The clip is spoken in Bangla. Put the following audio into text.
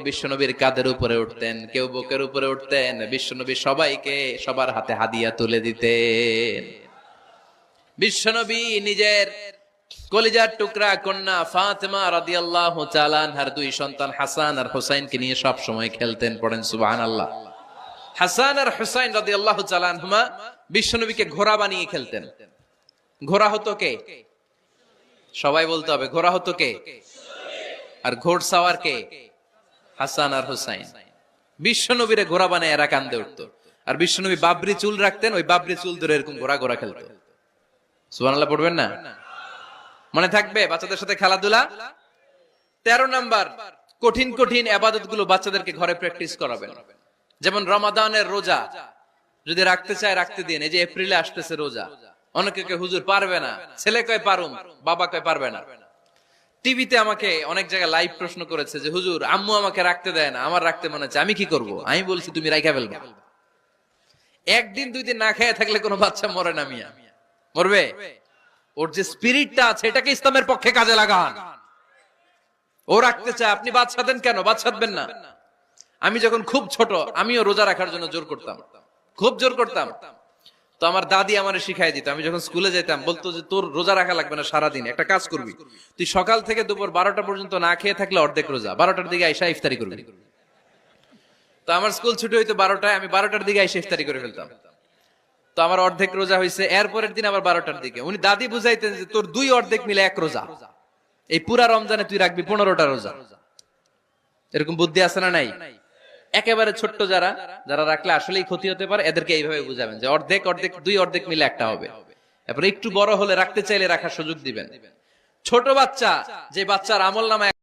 বিশ্বনবীর কাঁধের উপরে উঠতেন, কেউ বুকের উপরে উঠতেন। বিশ্বনবী সবাইকে সবার হাতে হাদিয়া তুলে দিতেন। বিশ্বনবী নিজের কলিজার টুকরা কন্যা ফাতেমা রাদিয়াল্লাহু তাআলা আনহার দুই সন্তান হাসান আর হুসাইনকে নিয়ে সব সময় খেলতেন। পড়েন সুবহানাল্লাহ। হাসান আর হুসাইন রাদিয়াল্লাহু তাআলা আনহুমা বিশ্বনবীকে ঘোড়া বানিয়ে খেলতেন। ঘোড়া হতো কে? সবাই বলতে হবে, ঘোড়া হতো কে? আর ঘোড়সাওয়ার কে? হাসান আর হুসাইন। বিশ্বনবীরে ঘোড়া বানায় এরা কান্দে উঠতো। আর বিশ্বনবী বাবরি চুল রাখতেন, ওই বাবরি চুল ধরে এরকম ঘোড়া ঘোড়া খেলতো। সুবহানাল্লাহ পড়বেন না? মনে থাকবে বাচ্চাদের সাথে খেলাধুলা। 13 নাম্বার, কঠিন কঠিন ইবাদত গুলো বাচ্চাদেরকে ঘরে প্র্যাকটিস করাবেন। যেমন রমাদানের রোজা যদি রাখতে চায় রাখতে দিন। এই যে এপ্রিলে আসতেছে রোজা, অনেকে কে হুজুর পারবে না, ছেলে কয় পারুম, বাবা কয় পারবে না। টিভিতে আমাকে অনেক জায়গায় লাইভ প্রশ্ন করেছে যে হুজুর আম্মু আমাকে রাখতে দেয় না, আমার রাখতে মনে হচ্ছে, আমি কি করব? আমি বলছি তুমি রাইখা ফেলবা। একদিন দুই দিন না খেয়ে থাকলে কোনো বাচ্চা মরে না মিয়া, মরবে? ওর যে স্পিরিটটা আছে এটাকে ইসলামের পক্ষে কাজে লাগান। ও রাখতে চায়, আপনি বাদ সাধেন কেন? বাদ সাধবেন না। আমি যখন খুব ছোট আমিও রোজা রাখার জন্য জোর করতাম, খুব জোর করতাম। তো আমার দাদি আমারে শিখাই দিত। আমি যখন স্কুলে যেতাম বলতো যে তোর রোজা রাখা লাগবে না, সারাদিন একটা কাজ করবি, তুই সকাল থেকে দুপুর 12টা পর্যন্ত না খেয়ে থাকলে অর্ধেক রোজা, 12টার দিকে আইসা ইফতারি করবি। তো আমার স্কুল ছুটি হইতো 12টায়, আমি 12টার দিকে আইসা ইফতারি করে ফেলতাম। তো আমার অর্ধেক রোজা হয়েছে। এরপরের দিন আবার 12টার দিকে উনি দাদি বুঝাইতেন যে তোর দুই অর্ধেক মিলে এক রোজা, এই পুরা রমজানে তুই রাখবি 15টা রোজা। এরকম বুদ্ধি আছে না নাই? একেবারে ছোট্ট যারা যারা রাখলে আসলেই ক্ষতি হতে পারে, এদেরকে এইভাবে বুঝাবেন যে অর্ধেক অর্ধেক, দুই অর্ধেক মিলে একটা হবে। এরপরে একটু বড় হলে রাখতে চাইলে রাখার সুযোগ দিবেন। ছোট বাচ্চা, যে বাচ্চার আমল নামায়